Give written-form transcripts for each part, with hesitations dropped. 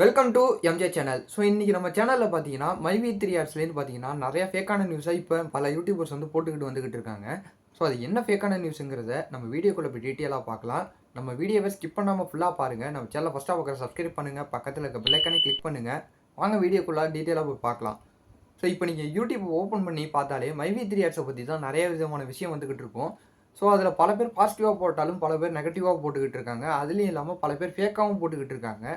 Welcome to MJ channel. So இன்றைக்கி நம்ம சேனலில் பார்த்தீங்கன்னா மைவி3 ஆர்ட்ஸ்லேருந்து பார்த்தீங்கன்னா நிறைய ஃபேக்கான நியூஸை இப்போ பல யூடியூபர்ஸ் வந்து போட்டுக்கிட்டு வந்துக்கிட்டு இருக்காங்க. ஸோ அது என்ன ஃபேக்கான நியூஸுங்கிறத நம்ம வீடியோக்குள்ளே போய் டீட்டெயிலாக பார்க்கலாம். நம்ம வீடியோவை ஸ்கிப் பண்ணாமல் ஃபுல்லாக பாருங்கள். நம்ம சேனலை ஃபஸ்ட்டாக பார்க்குற சப்ஸ்கிரைப் பண்ணுங்கள், பக்கத்தில் இருக்க பெல்லைக்கானே கிளிக் பண்ணுங்கள். வாங்க வீடியோக்குள்ளே டீட்டெயிலாக போய் பார்க்கலாம். ஸோ இப்போ நீங்கள் யூடியூப் ஓப்பன் பண்ணி பார்த்தாலே மைவி3 ஆர்ட்ஸை பற்றி தான் நிறைய விதமான விஷயம் வந்துக்கிட்டு இருக்கும். ஸோ அதில் பல பேர் பாசிட்டிவாக போட்டாலும் பல பேர் நெகட்டிவாக போட்டுக்கிட்டு இருக்காங்க. அதுலேயும் இல்லாமல் பல பேர் ஃபேக்காகவும் போட்டுக்கிட்டு இருக்காங்க.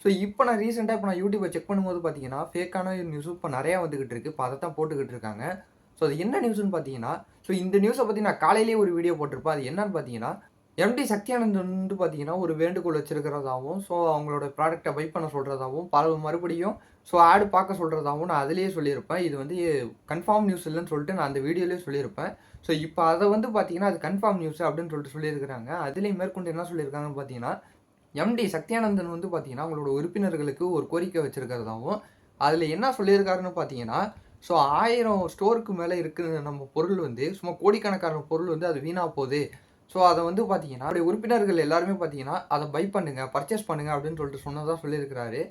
ஸோ இப்போ நான் ரீசெண்டாக இப்போ நான் யூடியூப்பை செக் பண்ணும்போது பார்த்தீங்கன்னா ஃபேக்கான நியூஸும் இப்போ நிறையா வந்துக்கிட்டு இருக்குது. இப்போ அதை தான் போட்டுக்கிட்டு இருக்காங்க. ஸோ அது என்ன நியூஸ்னு பார்த்தீங்கன்னா, ஸோ இந்த நியூஸை பற்றி நான் காலையிலேயே ஒரு வீடியோ போட்டிருப்பேன். அது என்னன்னு பார்த்தீங்கன்னா, எம்டி சக்தியானந்த் வந்து பார்த்தீங்கன்னா ஒரு வேண்டுகோள் வச்சிருக்கிறதாகவும், ஸோ அவங்களோட ப்ராடக்ட்டை பை பண்ண சொல்கிறதாகவும், மறுபடியும் ஸோ ஆடு பார்க்க சொல்கிறதாகவும் நான் அதிலேயே சொல்லியிருப்பேன். இது வந்து கன்ஃபார்ம் நியூஸ் இல்லைன்னு சொல்லிட்டு நான் அந்த வீடியோலேயே சொல்லியிருப்பேன். ஸோ இப்போ அதை வந்து பார்த்தீங்கன்னா அது கன்ஃபார்ம் நியூஸ் அப்படின்னு சொல்லிட்டு சொல்லியிருக்கிறாங்க. அதுலேயும் மேற்கொண்டு என்ன சொல்லியிருக்காங்கன்னு பார்த்தீங்கன்னா, எம்டி சக்தியானந்தன் வந்து பார்த்தீங்கன்னா அவங்களோட உறுப்பினர்களுக்கு ஒரு கோரிக்கை வச்சிருக்கிறதாவும், அதில் என்ன சொல்லியிருக்காருன்னு பார்த்தீங்கன்னா, ஸோ 1000 ஸ்டோருக்கு மேலே இருக்கிற நம்ம பொருள் வந்து சும்மா கோடிக்கணக்கான பொருள் வந்து அது வீணாக போகுது. ஸோ அதை வந்து பார்த்தீங்கன்னா அவருடைய உறுப்பினர்கள் எல்லாருமே பார்த்தீங்கன்னா அதை பை பண்ணுங்க, பர்ச்சேஸ் பண்ணுங்க அப்படின்னு சொல்லிட்டு சொன்னதாக சொல்லியிருக்கிறாரு.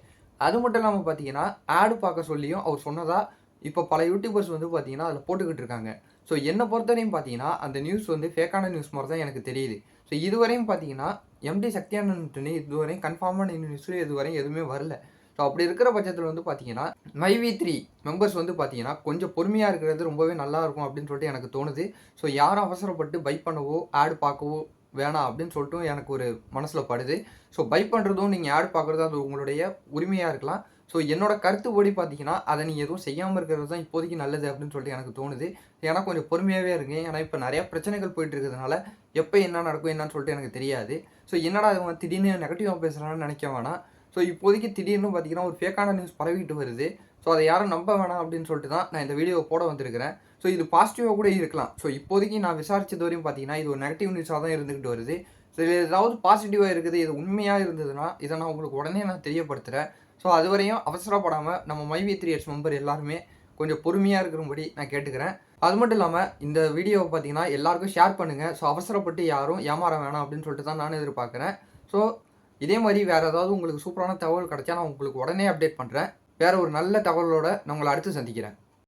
அது மட்டும் இல்லாமல் பார்த்தீங்கன்னா ஆடு பார்க்க சொல்லியும் அவர் சொன்னதாக இப்போ பல யூடியூபர்ஸ் வந்து பார்த்தீங்கன்னா அதில் போட்டுக்கிட்டு இருக்காங்க. ஸோ என்னை பொறுத்தவரையும் பார்த்தீங்கன்னா அந்த நியூஸ் வந்து ஃபேக்கான நியூஸ் மாதிரி தான் எனக்கு தெரியுது. ஸோ இதுவரையும் பார்த்தீங்கன்னா எம்டி சக்தியானந்தன் இதுவரையும் கன்ஃபார்மான நியூஸ் இதுவரையும் எதுவுமே வரல. ஸோ அப்படி இருக்கிற பட்சத்தில் வந்து பார்த்தீங்கன்னா மைவி3 மெம்பர்ஸ் வந்து பார்த்தீங்கன்னா கொஞ்சம் பொறுமையாக இருக்கிறது ரொம்பவே நல்லா இருக்கும் அப்படின்னு சொல்லிட்டு எனக்கு தோணுது. ஸோ யாரும் அவசரப்பட்டு பை பண்ணவோ ஆடு பார்க்கவோ வேணாம் அப்படின்னு சொல்லிட்டு எனக்கு ஒரு மனசில் படுது. ஸோ பை பண்ணுறதும் நீங்கள் ஆடு பார்க்குறதும் அது உங்களுடைய உரிமையாக இருக்கலாம். ஸோ என்னோட கருத்துப்படி பார்த்தீங்கன்னா அதை நீங்கள் எதுவும் செய்யாமல் இருக்கிறது தான் இப்போதைக்கு நல்லது அப்படின்னு சொல்லிட்டு எனக்கு தோணுது. ஏன்னா கொஞ்சம் பொறுமையாகவே இருங்க. ஏன்னா இப்போ நிறையா பிரச்சனைகள் போயிட்டு இருக்கிறதுனால எப்போ என்ன நடக்கும் என்னன்னு சொல்லிட்டு எனக்கு தெரியாது. ஸோ என்னடா இவங்க திடீர்னு நெகட்டிவாக பேசுகிறான்னு நினைக்க வேணாம். ஸோ இப்போதைக்கு திடீர்னு பார்த்தீங்கன்னா ஒரு ஃபேக்கான நியூஸ் பரவிட்டு வருது. ஸோ அதை யாரும் நம்ப வேணாம் அப்படின்னு சொல்லிட்டு தான் நான் இந்த வீடியோவை போட வந்திருக்கிறேன். ஸோ இது பாசிட்டிவாக கூட இருக்கலாம். ஸோ இப்போதைக்கு நான் விசாரிச்சது வரையும் பார்த்தீங்கன்னா இது ஒரு நெகட்டிவ் நியூஸாக தான் இருந்துக்கிட்டு வருது. ஸோ இது ஏதாவது பாசிட்டிவாக இருக்குது, இது உண்மையாக இருந்ததுன்னா இதை நான் உங்களுக்கு உடனே நான் தெரியப்படுத்துகிறேன். ஸோ அதுவரையும் அவசரப்படாமல் நம்ம மைவி3 ஆர்ட்ஸ் மெம்பர் எல்லாருமே கொஞ்சம் பொறுமையாக இருக்கிறபடி நான் கேட்டுக்கிறேன். அது மட்டும் இல்லாமல் இந்த வீடியோவை பார்த்தீங்கன்னா எல்லாருக்கும் ஷேர் பண்ணுங்கள். ஸோ அவசரப்பட்டு யாரும் ஏமாற வேணாம் அப்படின்னு சொல்லிட்டு தான் நான் எதிர்பார்க்குறேன். ஸோ இதே மாதிரி வேறு ஏதாவது உங்களுக்கு சூப்பரான தகவல் கிடைச்சா நான் உங்களுக்கு உடனே அப்டேட் பண்ணுறேன். வேறு ஒரு நல்ல தகவலோடு நான் உங்களை அடுத்து சந்திக்கிறேன்.